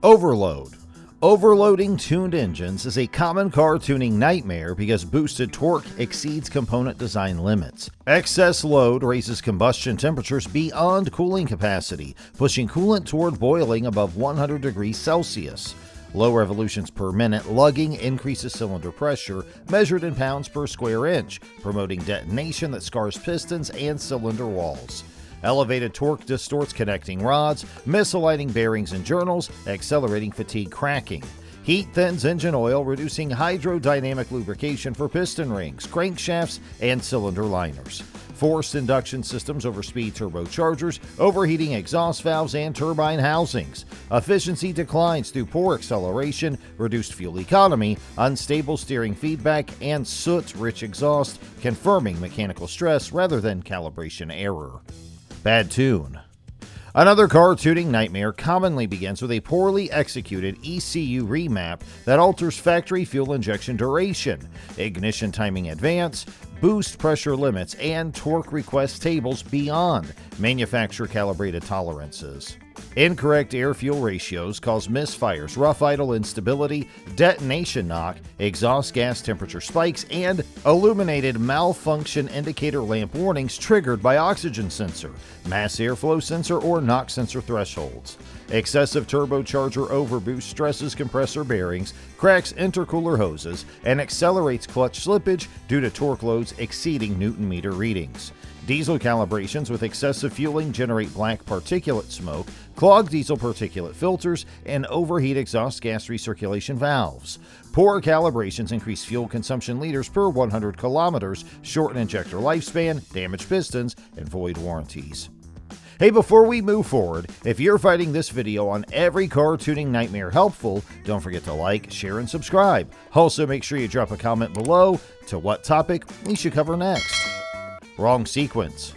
Overload. Overloading tuned engines is a common car tuning nightmare because boosted torque exceeds component design limits. Excess load raises combustion temperatures beyond cooling capacity, pushing coolant toward boiling above 100 degrees Celsius. Low revolutions per minute lugging increases cylinder pressure, measured in pounds per square inch, promoting detonation that scars pistons and cylinder walls. Elevated torque distorts connecting rods, misaligning bearings and journals, accelerating fatigue cracking. Heat thins engine oil, reducing hydrodynamic lubrication for piston rings, crankshafts, and cylinder liners. Forced induction systems overspeed turbochargers, overheating exhaust valves and turbine housings. Efficiency declines through poor acceleration, reduced fuel economy, unstable steering feedback, and soot-rich exhaust, confirming mechanical stress rather than calibration error. Bad tune. Another car tuning nightmare commonly begins with a poorly executed ECU remap that alters factory fuel injection duration, ignition timing advance, boost pressure limits, and torque request tables beyond manufacturer-calibrated tolerances. Incorrect air-fuel ratios cause misfires, rough idle instability, detonation knock, exhaust gas temperature spikes, and illuminated malfunction indicator lamp warnings triggered by oxygen sensor, mass airflow sensor, or knock sensor thresholds. Excessive turbocharger overboost stresses compressor bearings, cracks intercooler hoses, and accelerates clutch slippage due to torque loads exceeding Newton-meter readings. Diesel calibrations with excessive fueling generate black particulate smoke, clog diesel particulate filters, and overheat exhaust gas recirculation valves. Poor calibrations increase fuel consumption liters per 100 kilometers, shorten injector lifespan, damage pistons, and void warranties. Hey, before we move forward, if you're finding this video on every car tuning nightmare helpful, don't forget to like, share, and subscribe. Also, make sure you drop a comment below to what topic we should cover next. Wrong sequence.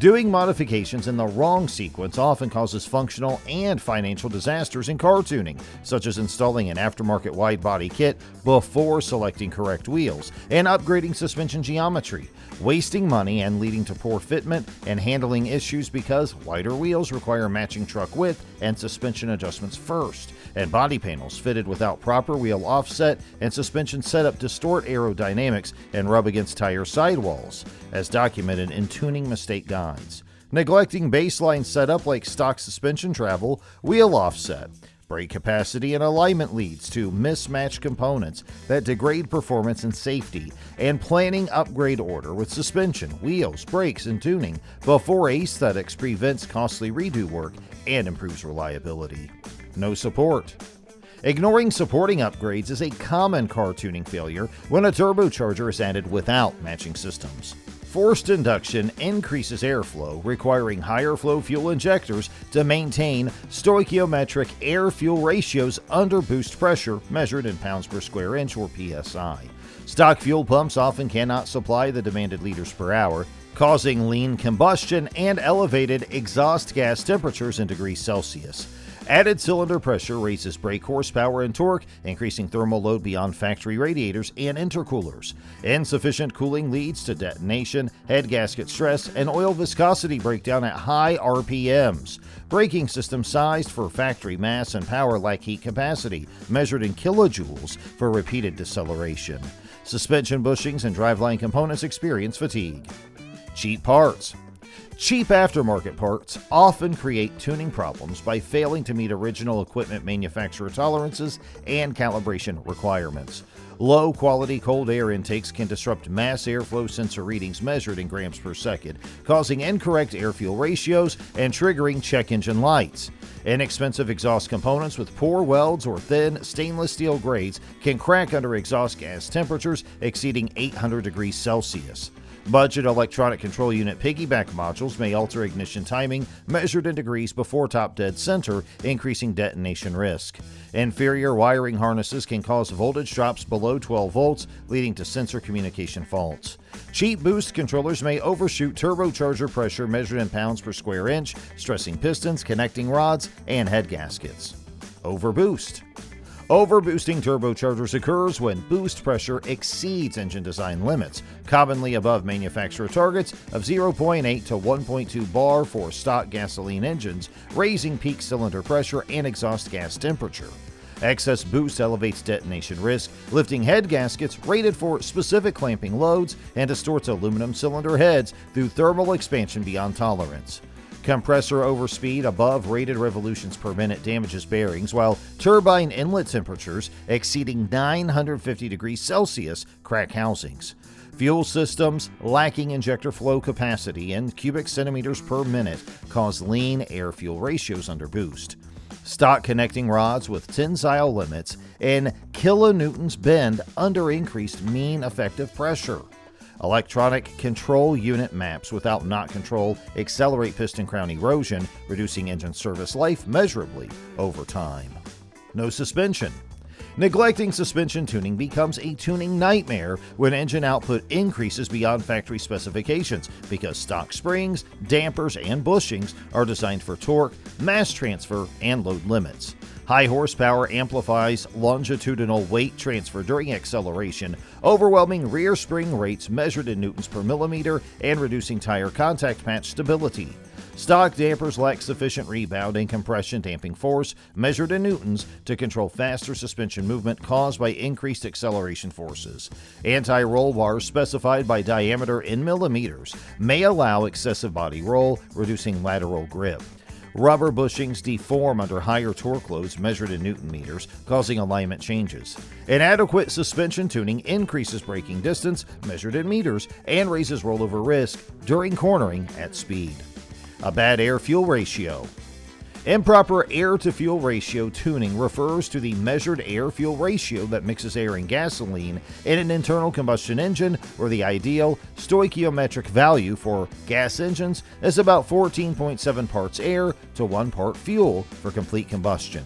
Doing modifications in the wrong sequence often causes functional and financial disasters in car tuning, such as installing an aftermarket wide-body kit before selecting correct wheels and upgrading suspension geometry, wasting money and leading to poor fitment and handling issues because wider wheels require matching truck width and suspension adjustments first, and body panels fitted without proper wheel offset and suspension setup distort aerodynamics and rub against tire sidewalls, as documented in tuning mistake guides. Neglecting baseline setup like stock suspension travel, wheel offset, brake capacity, and alignment leads to mismatched components that degrade performance and safety, and planning upgrade order with suspension, wheels, brakes, and tuning before aesthetics prevents costly redo work and improves reliability. No support. Ignoring supporting upgrades is a common car tuning failure when a turbocharger is added without matching systems. Forced induction increases airflow, requiring higher flow fuel injectors to maintain stoichiometric air-fuel ratios under boost pressure measured in pounds per square inch or PSI. Stock fuel pumps often cannot supply the demanded liters per hour, causing lean combustion and elevated exhaust gas temperatures in degrees Celsius. Added cylinder pressure raises brake horsepower and torque, increasing thermal load beyond factory radiators and intercoolers. Insufficient cooling leads to detonation, head gasket stress, and oil viscosity breakdown at high RPMs. Braking system sized for factory mass and power lack heat capacity, measured in kilojoules for repeated deceleration. Suspension bushings and driveline components experience fatigue. Cheap parts. Cheap aftermarket parts often create tuning problems by failing to meet original equipment manufacturer tolerances and calibration requirements. Low-quality cold air intakes can disrupt mass airflow sensor readings measured in grams per second, causing incorrect air-fuel ratios and triggering check engine lights. Inexpensive exhaust components with poor welds or thin stainless steel grades can crack under exhaust gas temperatures exceeding 800 degrees Celsius. Budget electronic control unit piggyback modules may alter ignition timing measured in degrees before top dead center, increasing detonation risk. Inferior wiring harnesses can cause voltage drops below 12 volts, leading to sensor communication faults. Cheap boost controllers may overshoot turbocharger pressure measured in pounds per square inch, stressing pistons, connecting rods, and head gaskets. Overboost. Overboosting turbochargers occurs when boost pressure exceeds engine design limits, commonly above manufacturer targets of 0.8 to 1.2 bar for stock gasoline engines, raising peak cylinder pressure and exhaust gas temperature. Excess boost elevates detonation risk, lifting head gaskets rated for specific clamping loads, and distorts aluminum cylinder heads through thermal expansion beyond tolerance. Compressor overspeed above rated revolutions per minute damages bearings, while turbine inlet temperatures exceeding 950 degrees Celsius crack housings. Fuel systems lacking injector flow capacity in cubic centimeters per minute cause lean air-fuel ratios under boost. Stock connecting rods with tensile limits and kilonewtons bend under increased mean effective pressure. Electronic control unit maps without knot control accelerate piston crown erosion, reducing engine service life measurably over time. No suspension. Neglecting suspension tuning becomes a tuning nightmare when engine output increases beyond factory specifications because stock springs, dampers, and bushings are designed for torque, mass transfer, and load limits. High horsepower amplifies longitudinal weight transfer during acceleration, overwhelming rear spring rates measured in newtons per millimeter and reducing tire contact patch stability. Stock dampers lack sufficient rebound and compression damping force, measured in newtons, to control faster suspension movement caused by increased acceleration forces. Anti-roll bars specified by diameter in millimeters may allow excessive body roll, reducing lateral grip. Rubber bushings deform under higher torque loads measured in newton meters, causing alignment changes. Inadequate suspension tuning increases braking distance measured in meters and raises rollover risk during cornering at speed. A bad air-fuel ratio. Improper air-to-fuel ratio tuning refers to the measured air-fuel ratio that mixes air and gasoline in an internal combustion engine, where the ideal stoichiometric value for gas engines is about 14.7 parts air to 1 part fuel for complete combustion.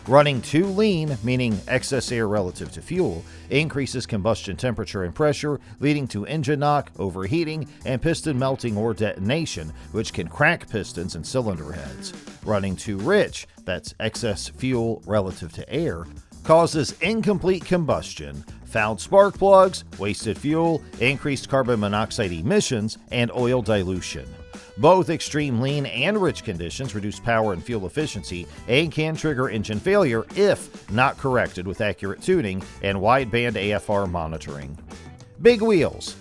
Running too lean, meaning excess air relative to fuel, increases combustion temperature and pressure, leading to engine knock, overheating, and piston melting or detonation, which can crack pistons and cylinder heads. Running too rich, that's excess fuel relative to air, causes incomplete combustion, fouled spark plugs, wasted fuel, increased carbon monoxide emissions, and oil dilution. Both extreme lean and rich conditions reduce power and fuel efficiency and can trigger engine failure if not corrected with accurate tuning and wideband AFR monitoring. Big wheels.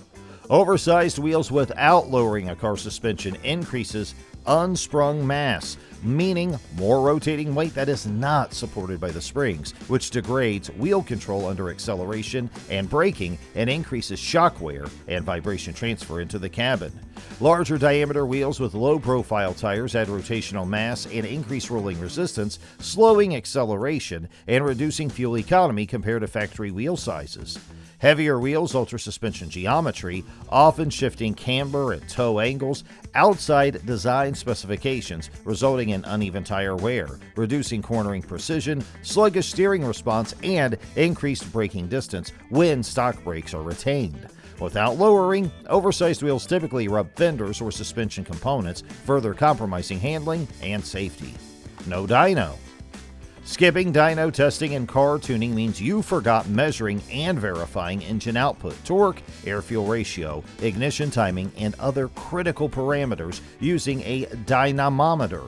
Oversized wheels without lowering a car suspension increases unsprung mass, meaning more rotating weight that is not supported by the springs, which degrades wheel control under acceleration and braking and increases shock wear and vibration transfer into the cabin. Larger diameter wheels with low profile tires add rotational mass and increase rolling resistance, slowing acceleration and reducing fuel economy compared to factory wheel sizes. Heavier wheels alter suspension geometry, often shifting camber and toe angles outside design specifications, resulting in uneven tire wear, reducing cornering precision, sluggish steering response, and increased braking distance when stock brakes are retained. Without lowering, oversized wheels typically rub fenders or suspension components, further compromising handling and safety. No dyno. Skipping dyno testing and car tuning means you forgot measuring and verifying engine output, torque, air-fuel ratio, ignition timing, and other critical parameters using a dynamometer,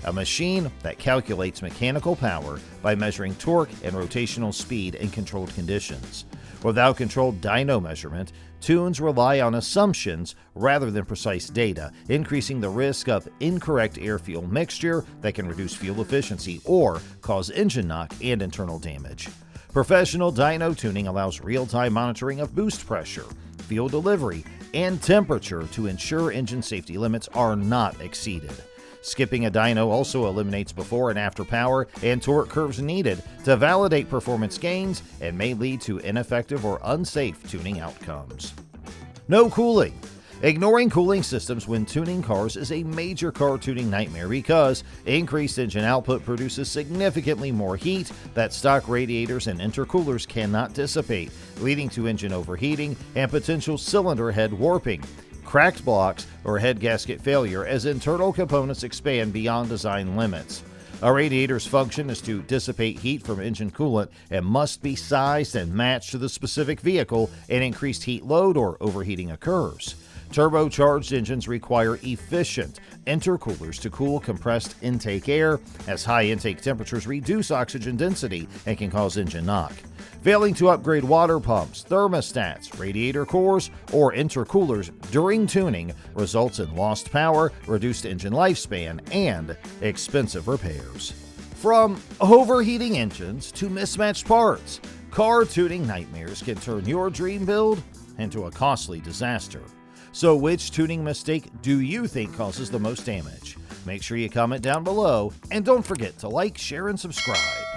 a machine that calculates mechanical power by measuring torque and rotational speed in controlled conditions. Without controlled dyno measurement, tunes rely on assumptions rather than precise data, increasing the risk of incorrect air-fuel mixture that can reduce fuel efficiency or cause engine knock and internal damage. Professional dyno tuning allows real-time monitoring of boost pressure, fuel delivery, and temperature to ensure engine safety limits are not exceeded. Skipping a dyno also eliminates before and after power and torque curves needed to validate performance gains and may lead to ineffective or unsafe tuning outcomes. No cooling. Ignoring cooling systems when tuning cars is a major car tuning nightmare because increased engine output produces significantly more heat that stock radiators and intercoolers cannot dissipate, leading to engine overheating and potential cylinder head warping, cracked blocks, or head gasket failure as internal components expand beyond design limits. A radiator's function is to dissipate heat from engine coolant and must be sized and matched to the specific vehicle. An increased heat load or overheating occurs. Turbocharged engines require efficient intercoolers to cool compressed intake air, as high intake temperatures reduce oxygen density and can cause engine knock. Failing to upgrade water pumps, thermostats, radiator cores, or intercoolers during tuning results in lost power, reduced engine lifespan, and expensive repairs. From overheating engines to mismatched parts, car tuning nightmares can turn your dream build into a costly disaster. So which tuning mistake do you think causes the most damage? Make sure you comment down below, and don't forget to like, share, and subscribe.